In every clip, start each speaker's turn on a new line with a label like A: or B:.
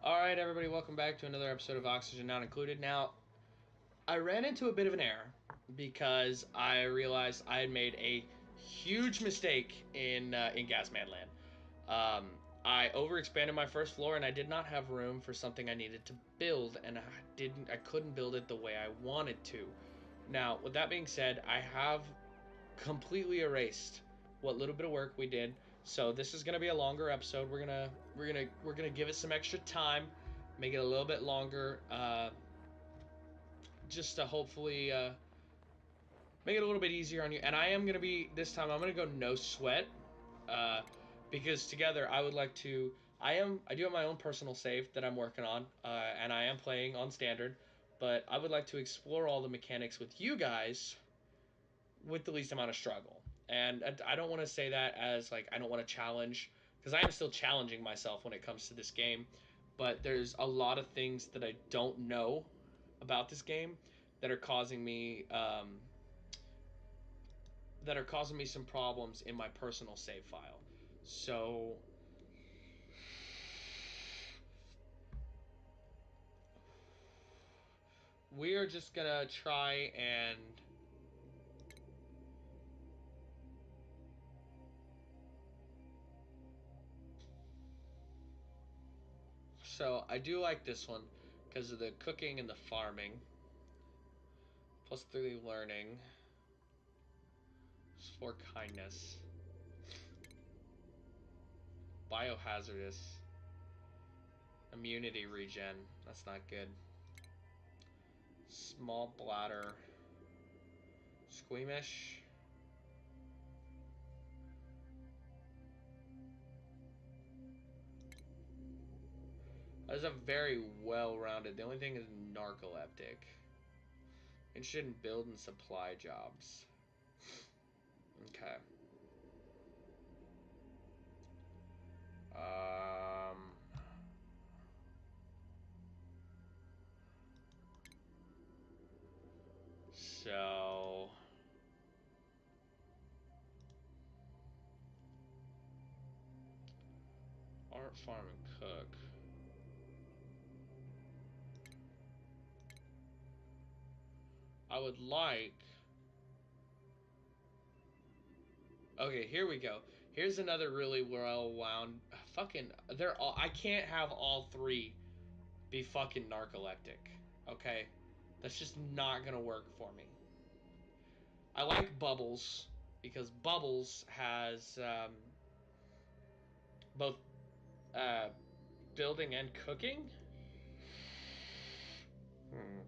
A: Alright, everybody, welcome back to another episode of Oxygen Not Included. Now, I ran into a bit of an error because I realized I had made a huge mistake in Gasman Land. I overexpanded my first floor and I did not have room for something I needed to build, and I couldn't build it the way I wanted to. Now, with that being said, I have completely erased what little bit of work we did. So this is gonna be a longer episode. We're gonna give it some extra time, make it a little bit longer, just to hopefully make it a little bit easier on you. And I am gonna be this time. I'm gonna go no sweat, uh, because together I would like to. I do have my own personal save that I'm working on, and I am playing on standard, but I would like to explore all the mechanics with you guys with the least amount of struggle. And I don't want to say that as like I don't want to challenge, because I am still challenging myself when it comes to this game. But there's a lot of things that I don't know about this game that are causing me some problems in my personal save file. So we are just gonna try and so I do like this one because of the cooking and the farming. +3 learning. +4 kindness. Biohazardous. Immunity regen. That's not good. Small bladder. Squeamish. That's a very well-rounded. The only thing is narcoleptic. Interested in build and supply jobs. Okay. Um. So. Art, farm, and cook. I would like. Okay, here we go. Here's another really well wound. Fucking. They're all. I can't have all three be fucking narcoleptic. Okay? That's just not gonna work for me. I like Bubbles because Bubbles has both uh, building and cooking. Hmm.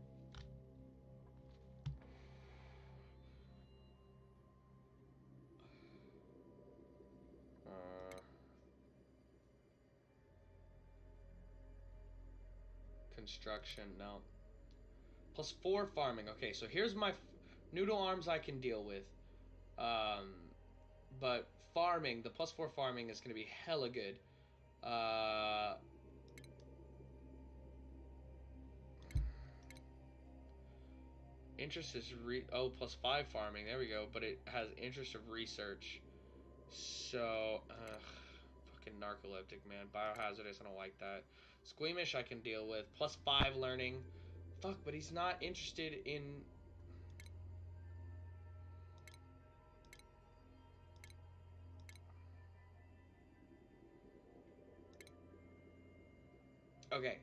A: Uh, construction, no. +4 farming. Okay, so here's my noodle arms I can deal with. But farming, the +4 farming is going to be hella good. Interest is +5 farming. There we go. But it has interest of research. So, fucking narcoleptic, man. Biohazardous, I don't like that. Squeamish, I can deal with. +5 learning. Fuck, but he's not interested in. Okay.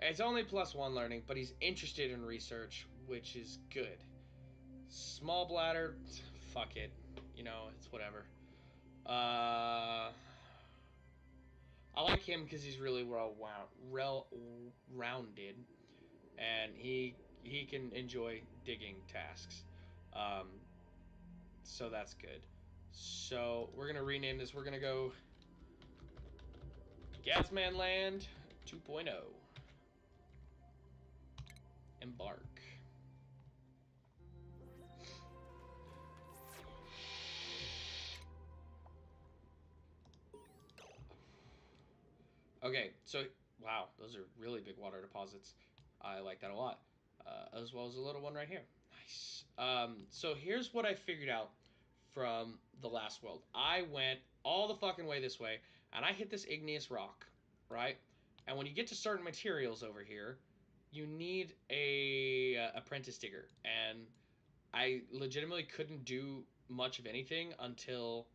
A: It's only +1 learning, but he's interested in research, which is good. Small bladder, fuck it. You know, it's whatever. I like him because he's really well-rounded, and he can enjoy digging tasks. Um, so that's good. So we're gonna rename this. We're gonna go Gasman Land 2.0. Embark. Okay, so wow, those are really big water deposits. I like that a lot, as well as a little one right here. Nice. So here's what I figured out from the last world. I went all the fucking way this way, and I hit this igneous rock, right? And when you get to certain materials over here, you need a apprentice digger. And I legitimately couldn't do much of anything until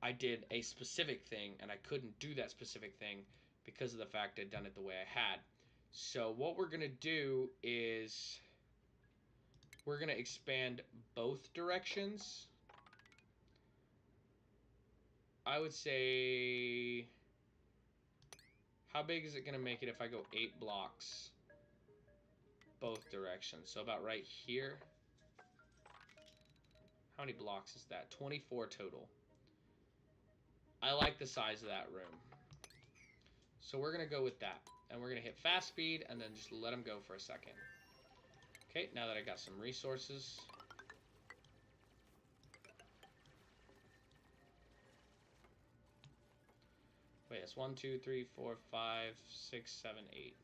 A: I did a specific thing, and I couldn't do that specific thing because of the fact I'd done it the way I had. So what we're going to do is we're going to expand both directions. I would say, how big is it going to make it if I go 8 blocks both directions? So about right here. How many blocks is that? 24 total. I like the size of that room. So we're going to go with that. And we're going to hit fast speed and then just let them go for a second. Okay, now that I got some resources. Wait, it's 1, 2, 3, 4, 5, 6, 7, 8.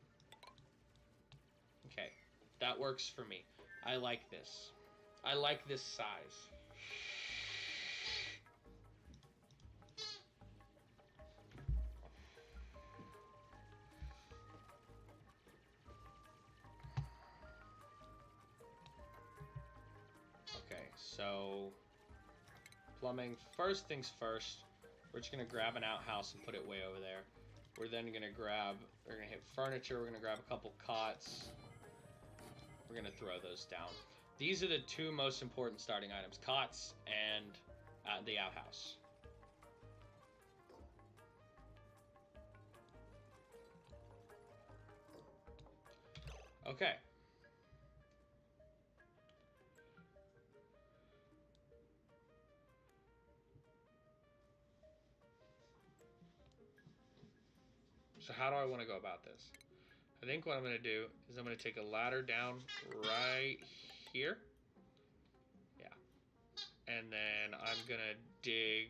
A: Okay, that works for me. I like this. I like this size. Okay, so plumbing. First things first, we're just gonna grab an outhouse and put it way over there. We're then gonna hit furniture. We're gonna grab a couple cots. We're gonna throw those down. These are the two most important starting items: cots and the outhouse. Okay. So how do I want to go about this? I think what I'm going to do is I'm going to take a ladder down right here. Yeah. And then I'm going to dig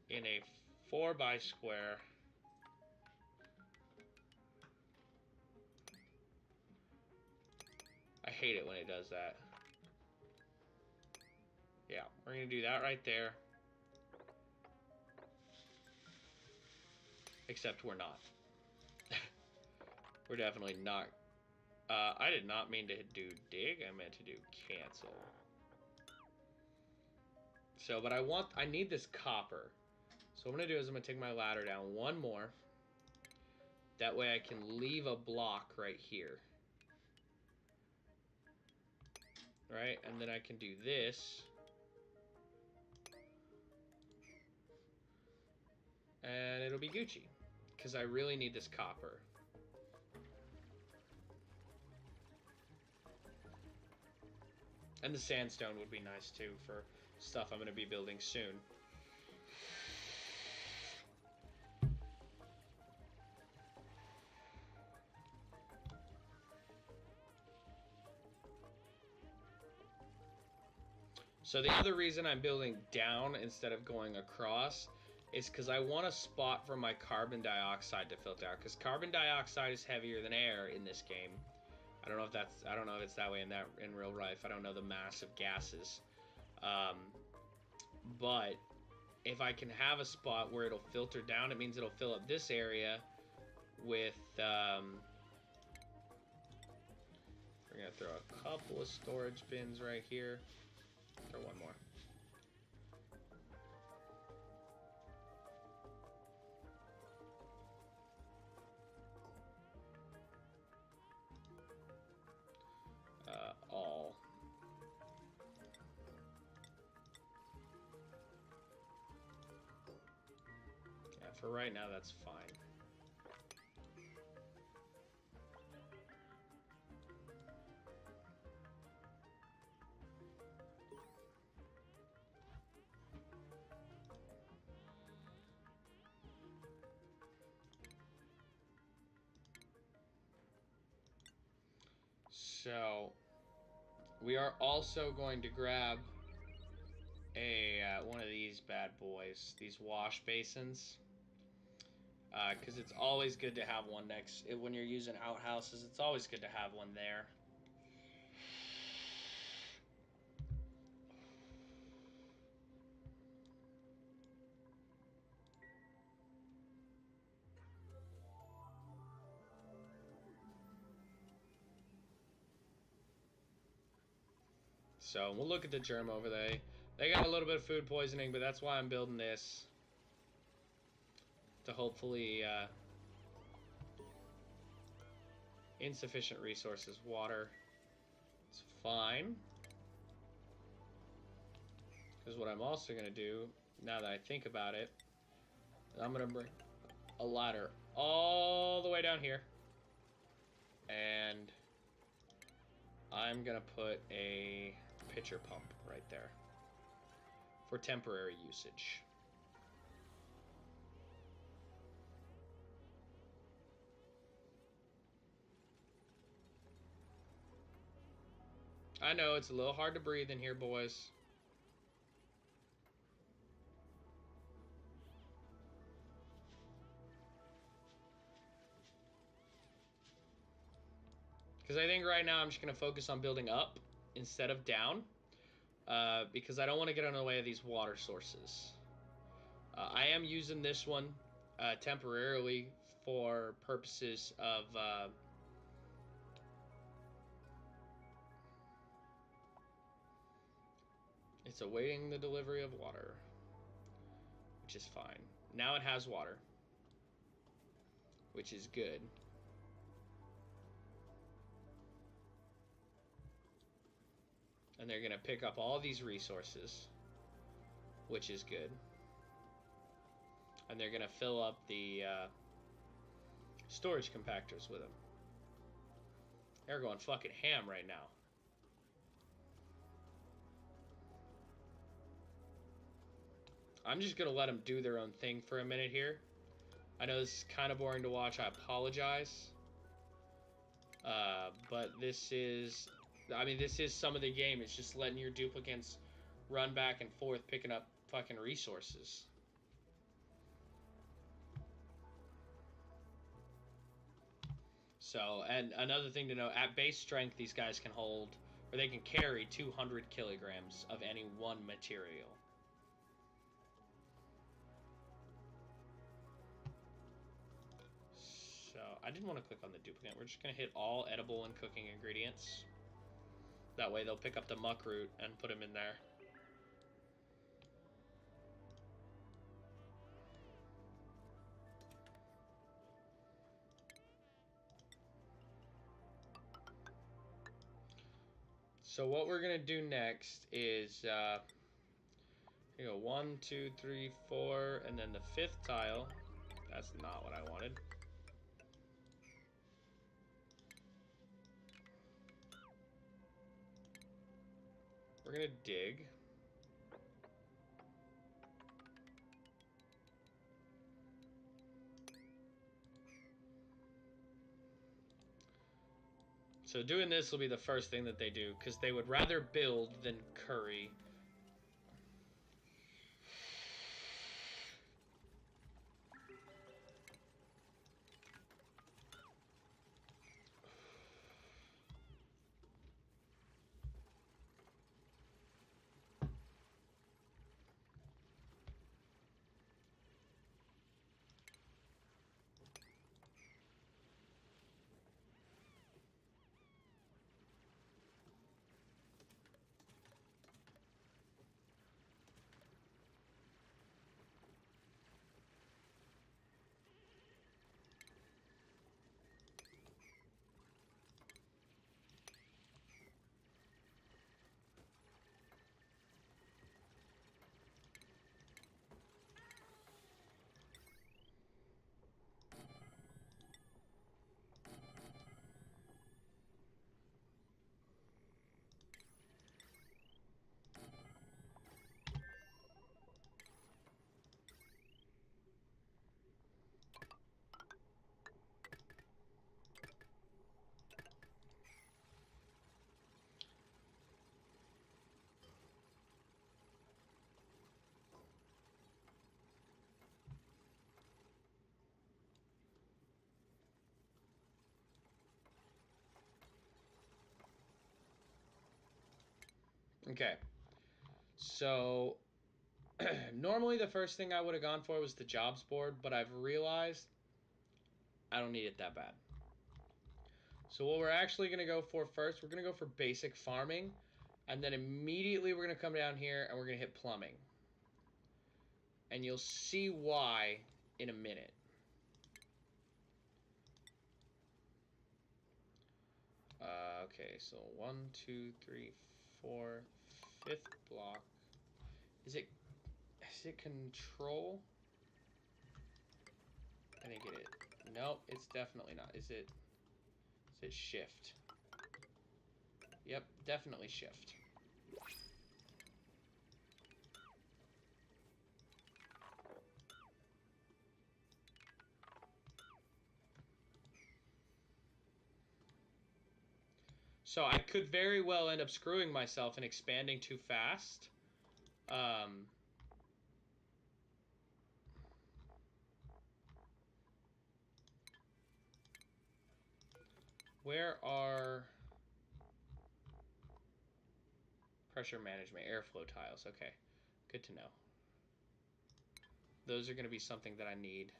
A: in a 4x square. I hate it when it does that. Yeah, we're going to do that right there. Except we're not. We're definitely not. I did not mean to do dig. I meant to do cancel. So, but I need this copper. So what I'm going to do is I'm going to take my ladder down one more. That way I can leave a block right here. Right? And then I can do this. And it'll be Gucci. Because I really need this copper. And the sandstone would be nice too for stuff I'm going to be building soon. So the other reason I'm building down instead of going across is because I want a spot for my carbon dioxide to filter out. Because carbon dioxide is heavier than air in this game. I don't know if it's that way in real life. I don't know the mass of gases. But if I can have a spot where it'll filter down, it means it'll fill up this area with. We're gonna throw a couple of storage bins right here. Throw one more. All. Yeah, for right now, that's fine. So, we are also going to grab a one of these bad boys, these wash basins, because it's always good to have one when you're using outhouses. It's always good to have one there. So we'll look at the germ over there. They got a little bit of food poisoning, but that's why I'm building this. To hopefully, insufficient resources. Water. It's fine. Because what I'm also going to do, now that I think about it, I'm going to bring a ladder all the way down here. And I'm going to put a pitcher pump right there for temporary usage. I know it's a little hard to breathe in here, boys. Because I think right now I'm just going to focus on building up instead of down. Because I don't want to get in the way of these water sources. I am using this one temporarily for purposes of... it's awaiting the delivery of water, which is fine. Now it has water, which is good. And they're going to pick up all these resources, which is good. And they're going to fill up the storage compactors with them. They're going fucking ham right now. I'm just going to let them do their own thing for a minute here. I know this is kind of boring to watch. I apologize. But this is... I mean, this is some of the game. It's just letting your duplicates run back and forth, picking up fucking resources. So, and another thing to know, at base strength, these guys can hold, or they can carry 200 kilograms of any one material. So, I didn't want to click on the duplicate. We're just going to hit all edible and cooking ingredients. That way they'll pick up the muck root and put them in there. So what we're going to do next is, here you go, 1, 2, 3, 4, and then the 5th tile. That's not what I wanted. We're going to dig. So doing this will be the first thing that they do, because they would rather build than curry. Okay. So, normally the first thing I would have gone for was the jobs board, but I've realized I don't need it that bad. So what we're actually going to go for first, we're going to go for basic farming. And then immediately we're going to come down here and we're going to hit plumbing. And you'll see why in a minute. Okay, so 1, 2, 3, 4, 5th block. Is it control? I think it is. Nope, it's definitely not. Is it shift? Yep, definitely shift. So I could very well end up screwing myself and expanding too fast. Where are pressure management, airflow tiles? Okay, good to know. Those are going to be something that I need.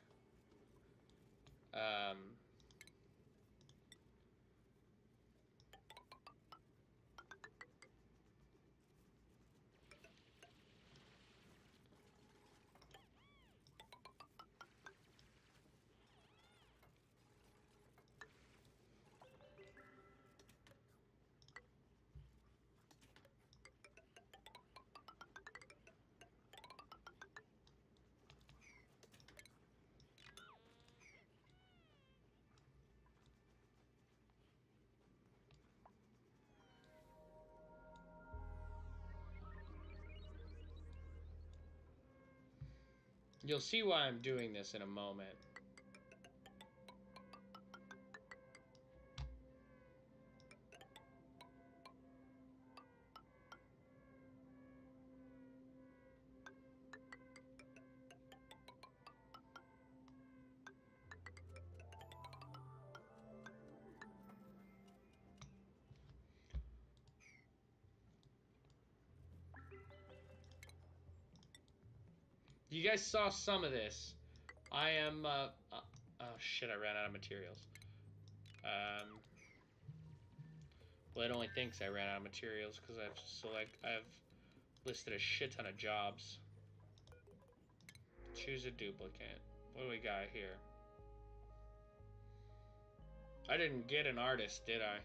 A: You'll see why I'm doing this in a moment. You guys saw some of this. I am, oh shit, I ran out of materials. Well, it only thinks I ran out of materials because I've listed a shit ton of jobs. Choose a duplicate. What do we got here? I didn't get an artist, did I?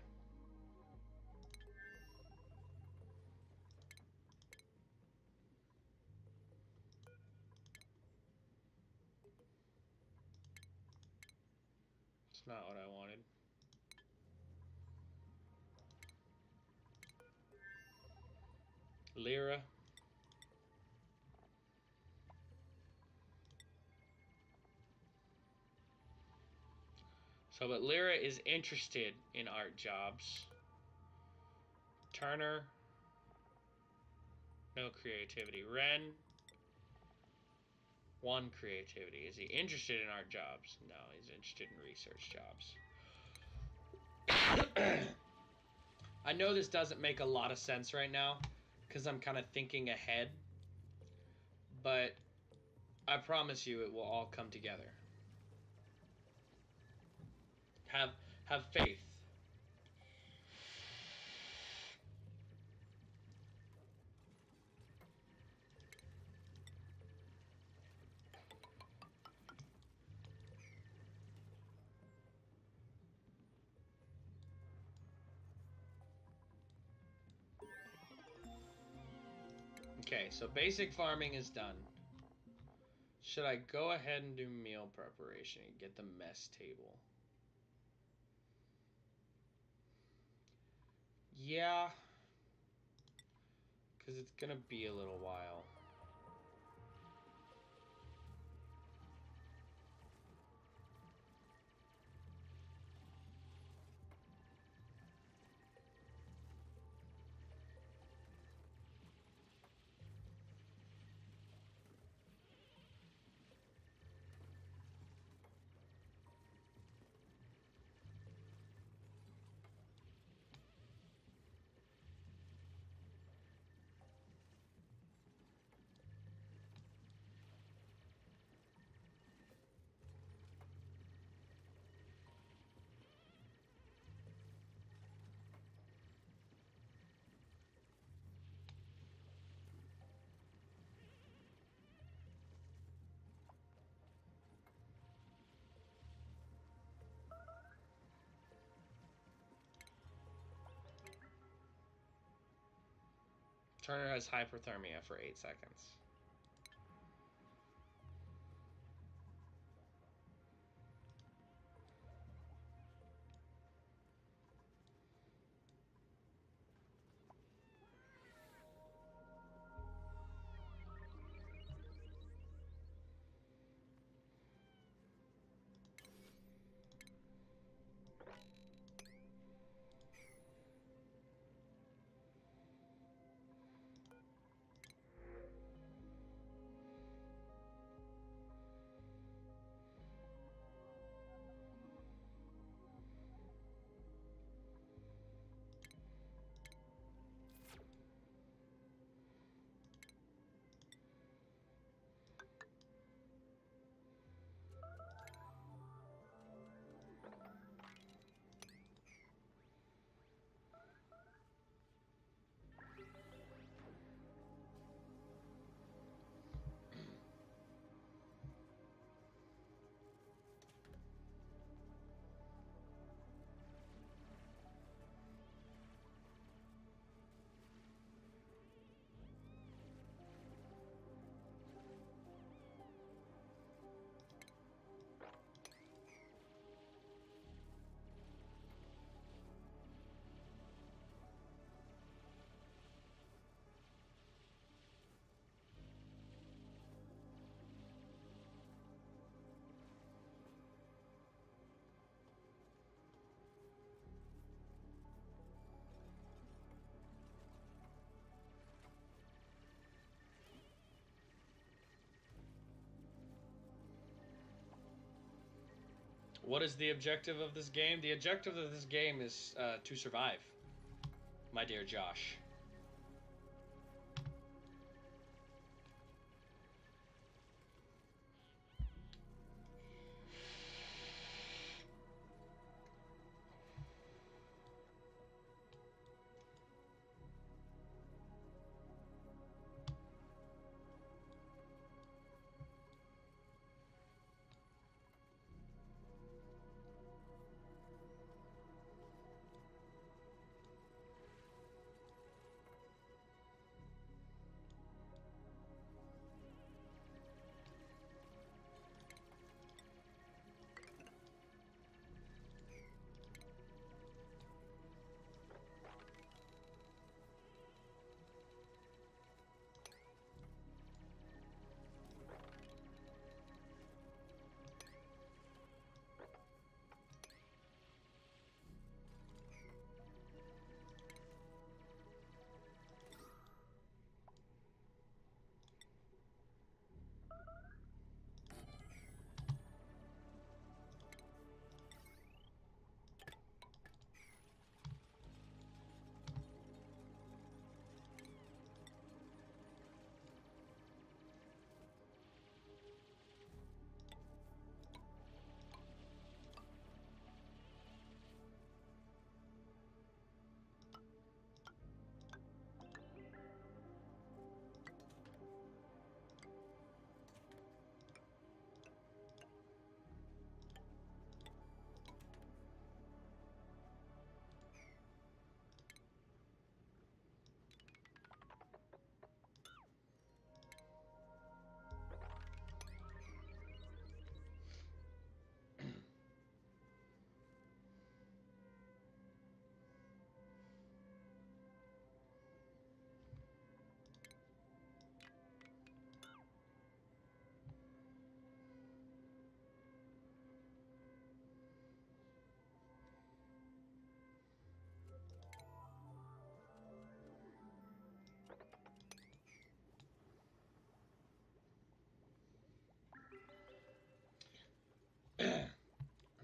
A: It's not what I wanted. Lyra. So, but Lyra is interested in art jobs. Turner. No creativity. Ren. 1 creativity. Is he interested in art jobs? No, he's interested in research jobs. I know this doesn't make a lot of sense right now because I'm kind of thinking ahead, but I promise you it will all come together. Have faith. Okay, so basic farming is done. Should I go ahead and do meal preparation and get the mess table? Yeah, because it's gonna be a little while. Turner has hypothermia for 8 seconds. What is the objective of this game? The objective of this game is to survive, my dear Josh.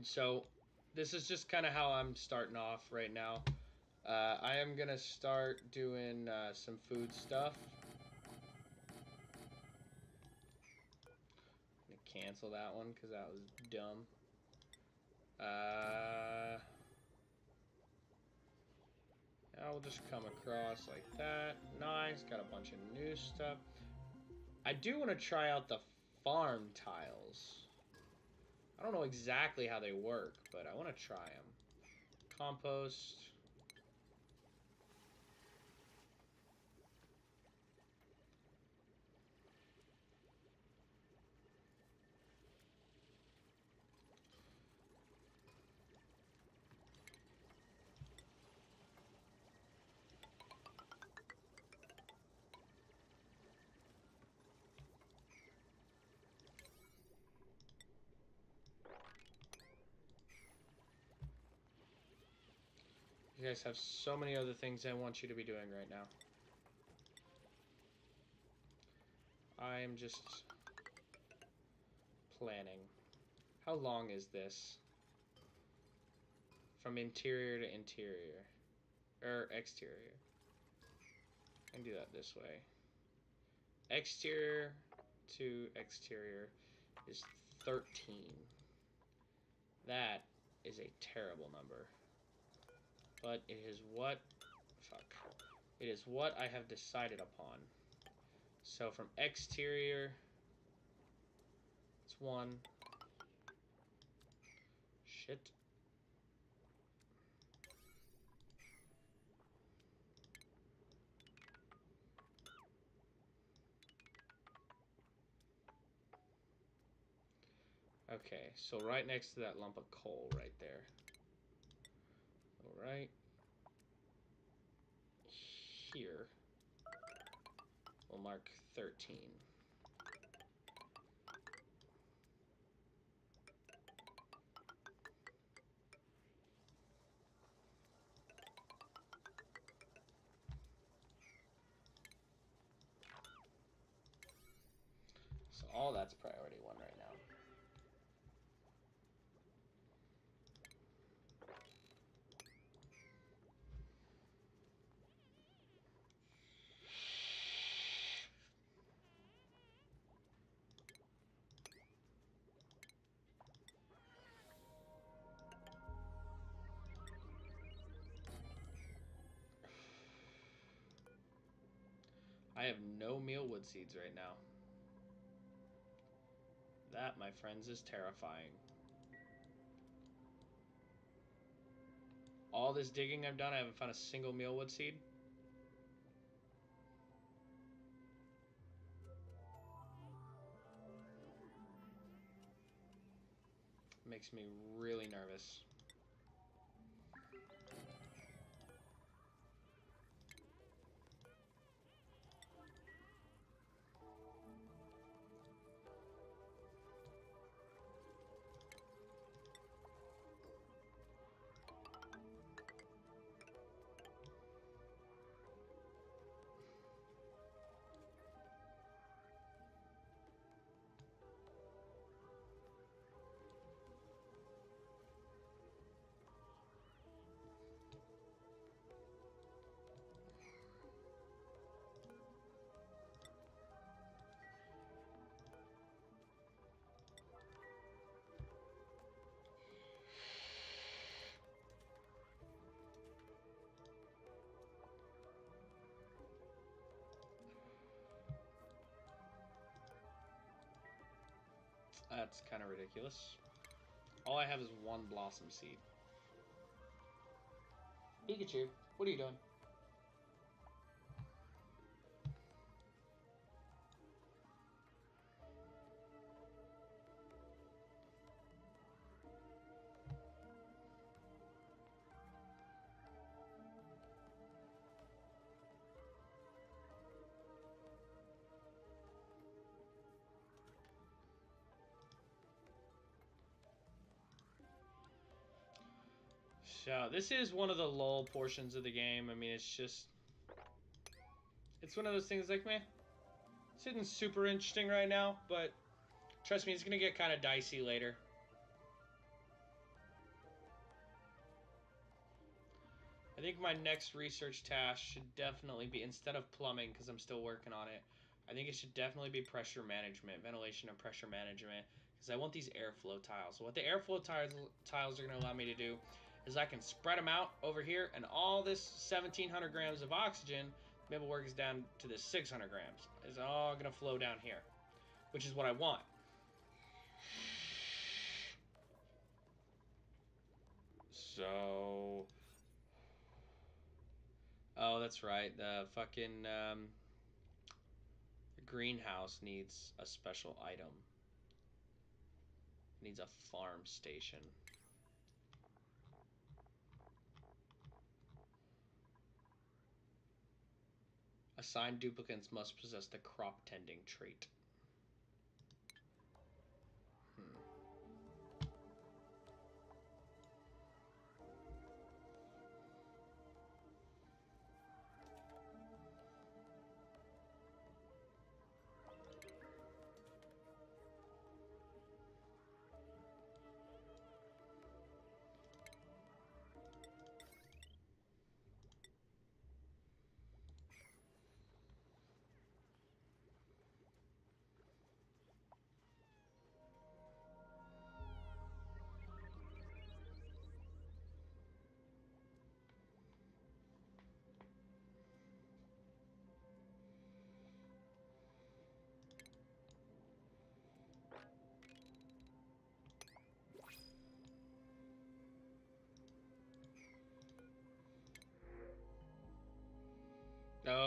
A: So, this is just kind of how I'm starting off right now. I am gonna start doing some food stuff. I'm gonna cancel that one because that was dumb. I'll just come across like that. Nice, got a bunch of new stuff. I do want to try out the farm tiles. I don't know exactly how they work, but I want to try them. Compost. You guys have so many other things I want you to be doing right now. I am just planning. How long is this? From interior to interior. Or exterior. I can do that this way. Exterior to exterior is 13. That is a terrible number. But it is what... Fuck. It is what I have decided upon. So from exterior... It's 1. Shit. Okay, so right next to that lump of coal right there. Right here, we'll mark 13. So all that's priority 1 right now. I have no mealwood seeds right now. That, my friends, is terrifying. All this digging I've done, I haven't found a single mealwood seed. Makes me really nervous. That's kind of ridiculous. All I have is 1 blossom seed. Pikachu, what are you doing? So, this is one of the lull portions of the game. I mean, it's one of those things like, meh. This isn't super interesting right now, but trust me, it's going to get kind of dicey later. I think my next research task should definitely be, instead of plumbing, because I'm still working on it, I think it should definitely be pressure management, ventilation and pressure management, because I want these airflow tiles. So what the airflow tiles are going to allow me to do is I can spread them out over here, and all this 1,700 grams of oxygen, maybe works down to this 600 grams. It's all going to flow down here, which is what I want. So... Oh, that's right. The fucking the greenhouse needs a special item. It needs a farm station. Assigned duplicates must possess the crop tending trait.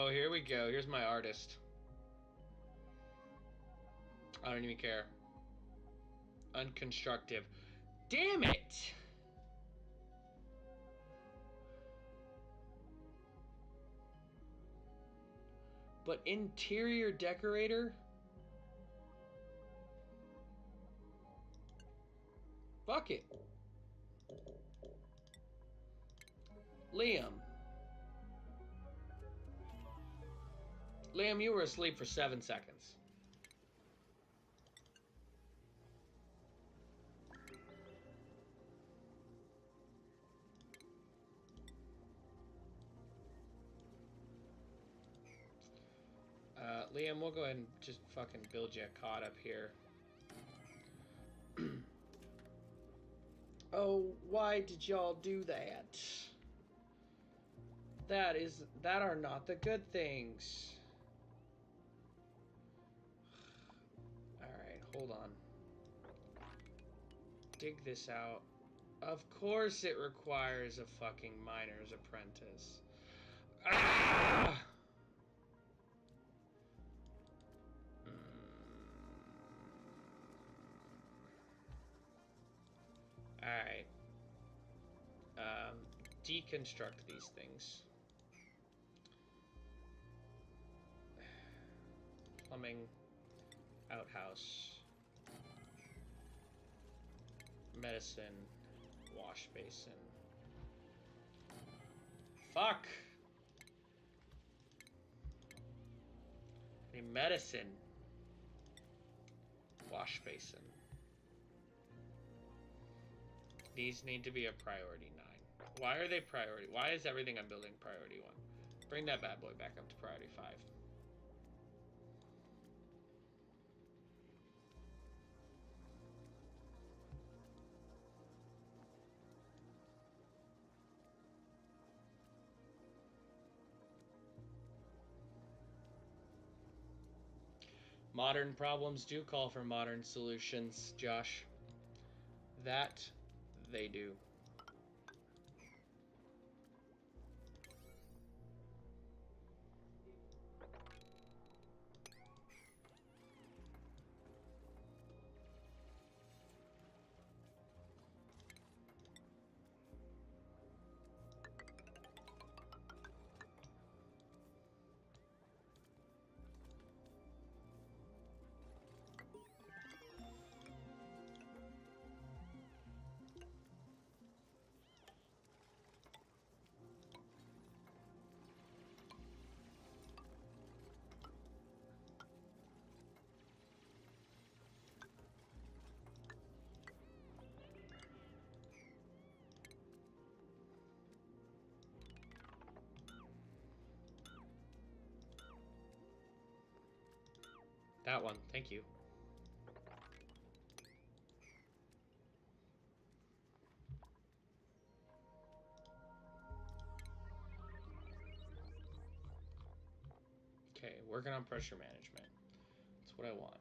A: Oh, here we go. Here's my artist. I don't even care. Unconstructive. Damn it! But interior decorator? Fuck it. Liam. Liam, you were asleep for 7 seconds. Liam, we'll go ahead and just fucking build you a cot up here. Oh, why did y'all do that? That are not the good things. Alright, hold on. Dig this out. Of course it requires a fucking miner's apprentice. Ah! Alright. Deconstruct these things. Plumbing. Outhouse. Medicine. Wash basin. Fuck! I need medicine. Wash basin. These need to be a priority 9. Why are they priority? Why is everything I'm building priority 1? Bring that bad boy back up to priority 5. Modern problems do call for modern solutions, Josh. That they do. That one, thank you. Okay, working on pressure management. That's what I want.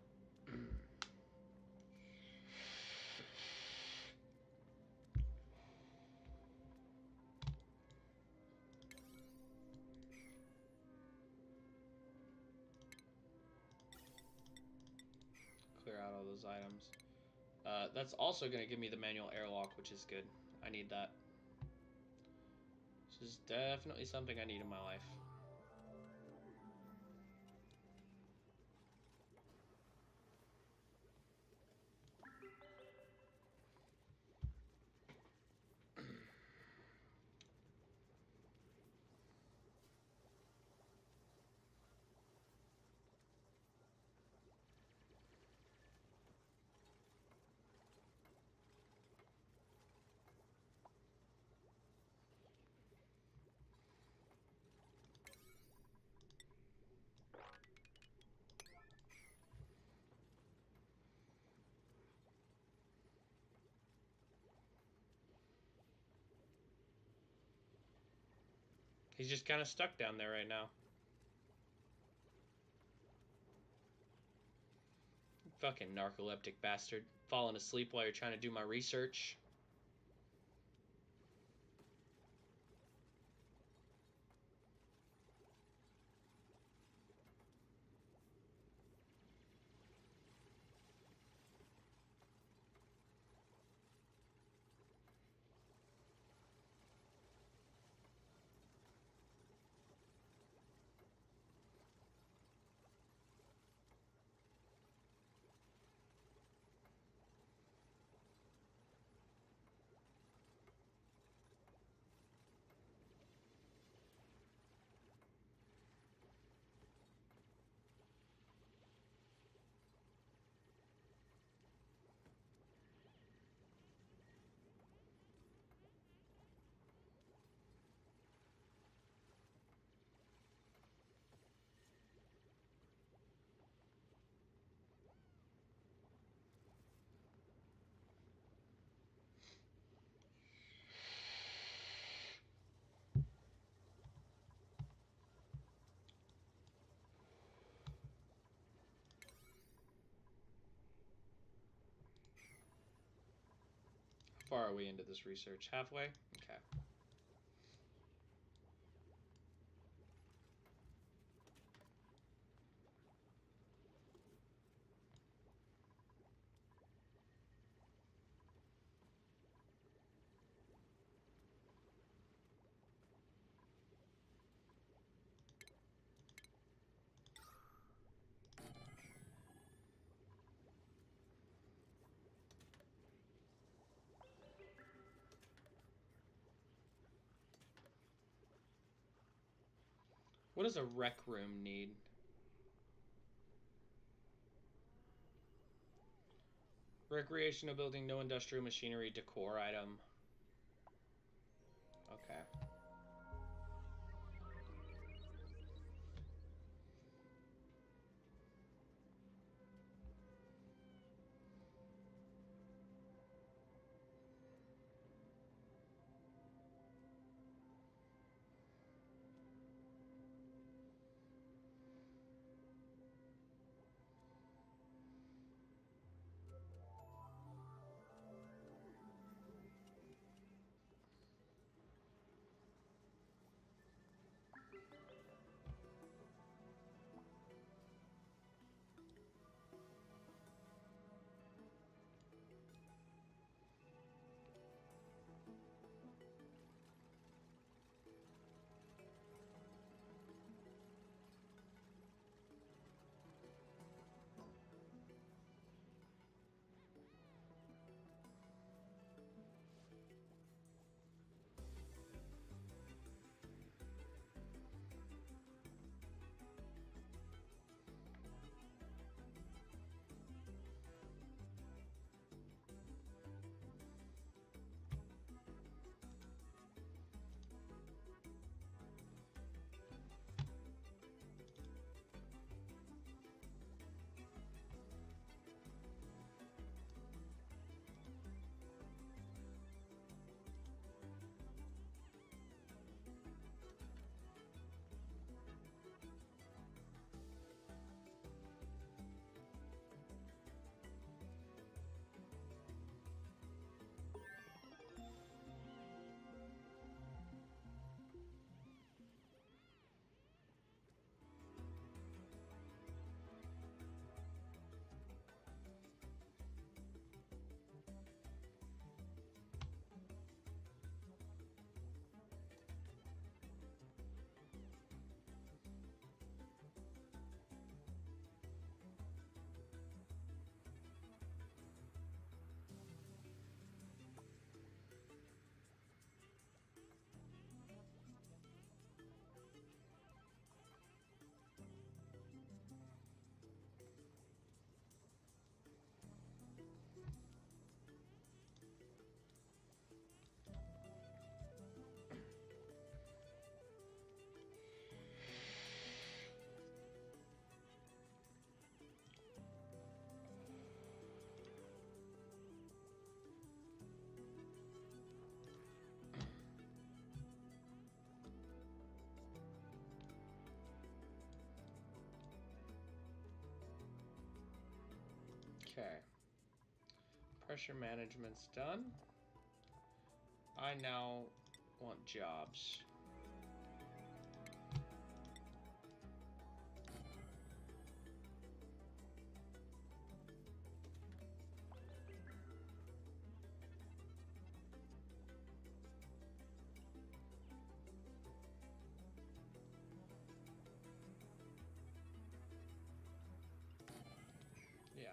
A: Clear out all those items. That's also going to give me the manual airlock, which is good. I need that. This is definitely something I need in my life. He's just kind of stuck down there right now. Fucking narcoleptic bastard. Falling asleep while you're trying to do my research. far are we into this research? Halfway? Okay. What does a rec room need? Recreational building, no industrial machinery, decor item. Okay. Okay. Pressure management's done. I now want jobs. Yeah.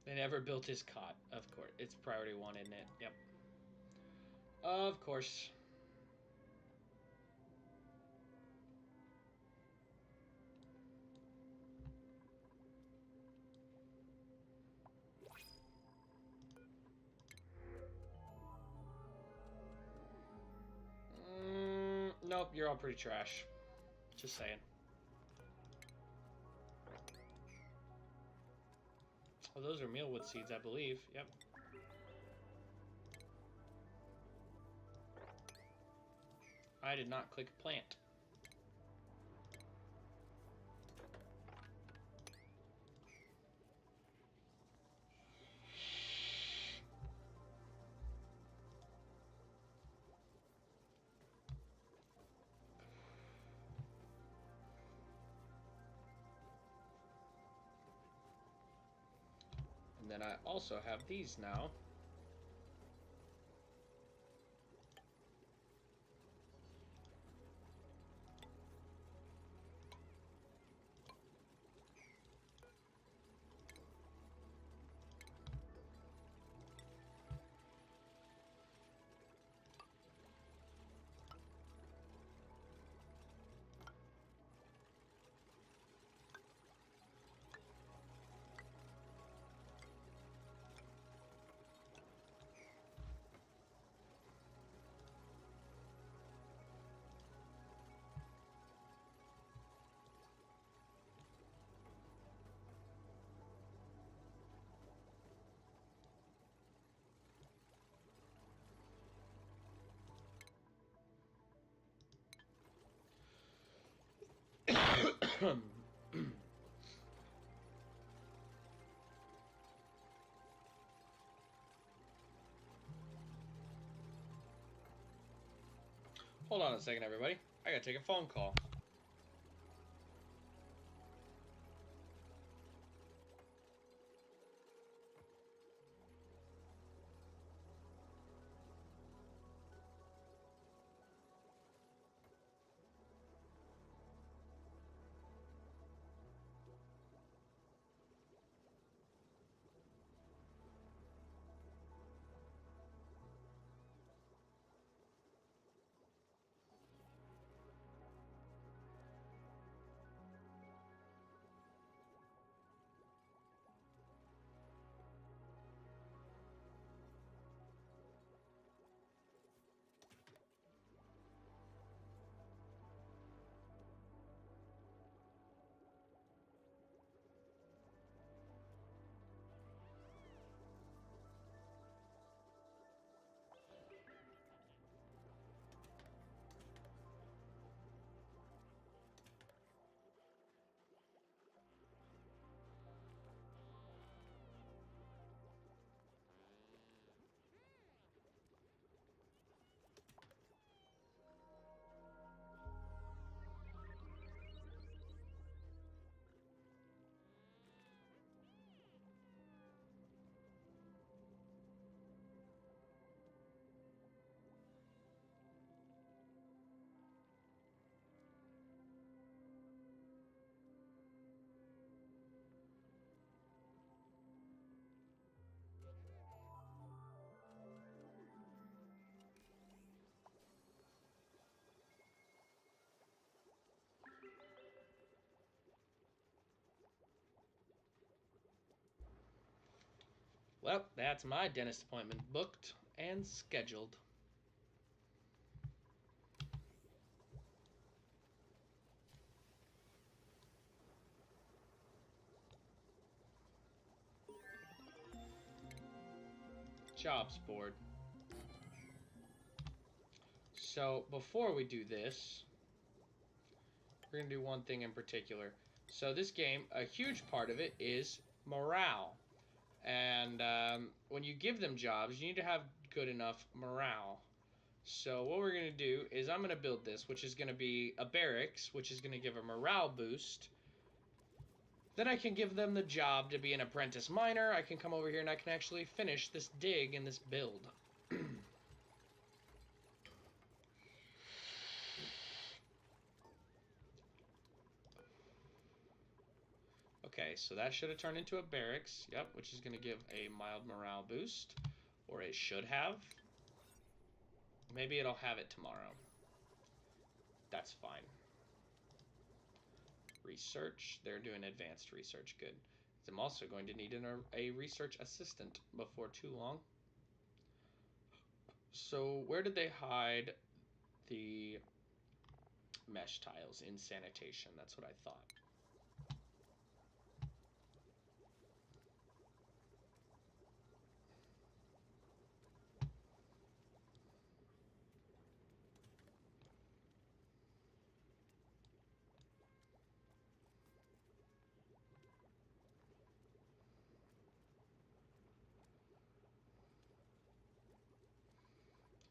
A: They never built his cot, of course. It's priority 1, isn't it? Yep. Of course. Nope, you're all pretty trash. Just saying. Oh, those are mealwood seeds, I believe. Yep. I did not click plant. then I also have these now. Hold on a second, everybody. I gotta take a phone call. Well, that's my dentist appointment booked and scheduled. Jobs board. So before we do this, we're going to do one thing in particular. So this game, a huge part of it is morale. And when you give them jobs, you need to have good enough morale. So what we're going to do is I'm going to build this, which is going to be a barracks, which is going to give a morale boost. Then I can give them the job to be an apprentice miner. I can come over here and I can actually finish this dig and this build. Okay, so that should have turned into a barracks. Yep, which is going to give a mild morale boost. Or it should have. Maybe it'll have it tomorrow. That's fine. Research. They're doing advanced research. Good. I'm also going to need a research assistant before too long. So where did they hide the mesh tiles? In sanitation. That's what I thought.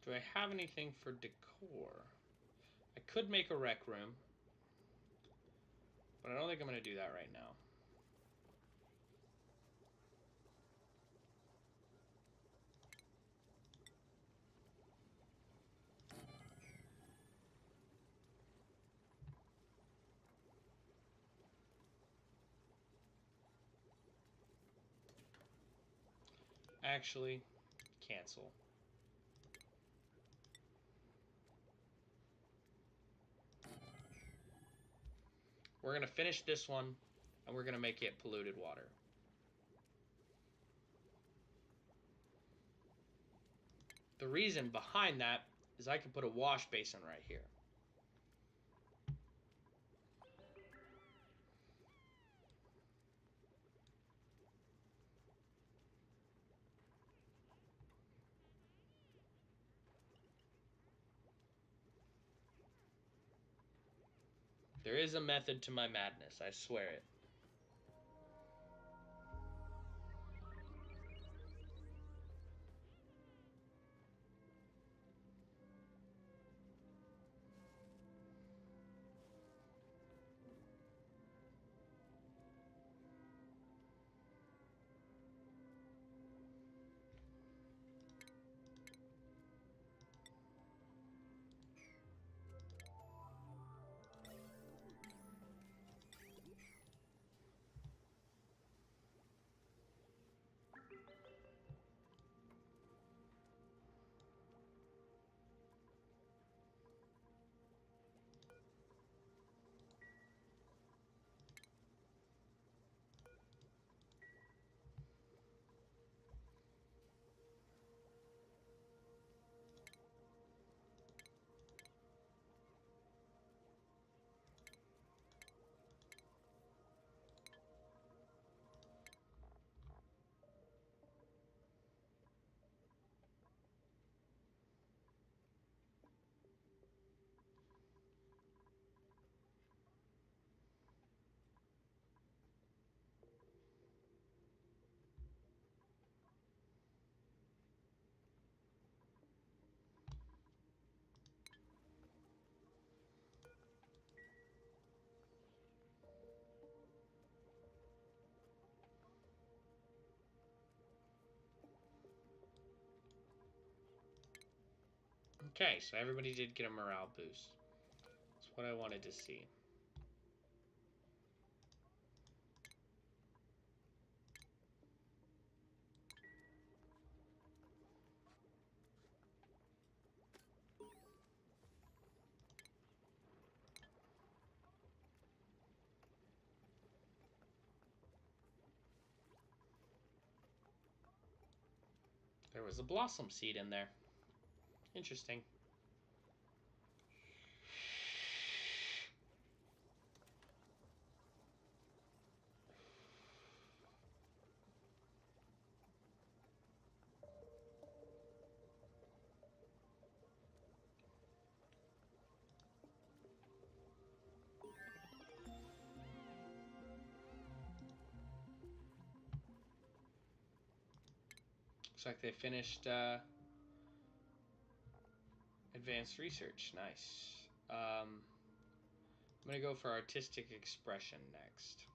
A: Do I have anything for decor? I could make a rec room, but I don't think I'm going to do that right now. Actually, cancel. We're going to finish this one, and we're going to make it polluted water. The reason behind that is I can put a wash basin right here. There is a method to my madness, I swear it. Okay, so everybody did get a morale boost. That's what I wanted to see. There was a blossom seed in there. Interesting. Looks like they finished advanced research. Nice. I'm going to go for artistic expression next.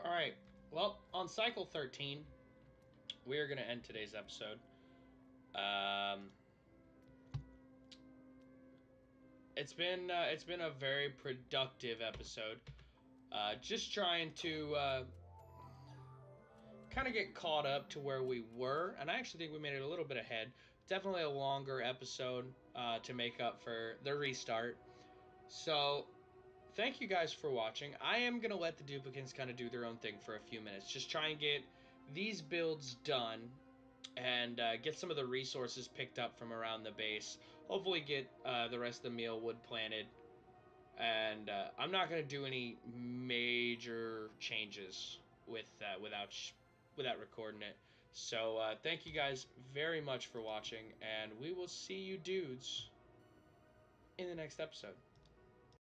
A: All right. Well, on cycle 13, we are going to end today's episode. It's been a very productive episode. Just trying to kind of get caught up to where we were, and I actually think we made it a little bit ahead. Definitely a longer episode to make up for the restart. So, thank you guys for watching. I am gonna let the duplicants kind of do their own thing for a few minutes. Just try and get these builds done and get some of the resources picked up from around the base. Hopefully, get the rest of the meal wood planted. And I'm not gonna do any major changes with without recording it. So thank you guys very much for watching, and we will see you dudes in the next episode.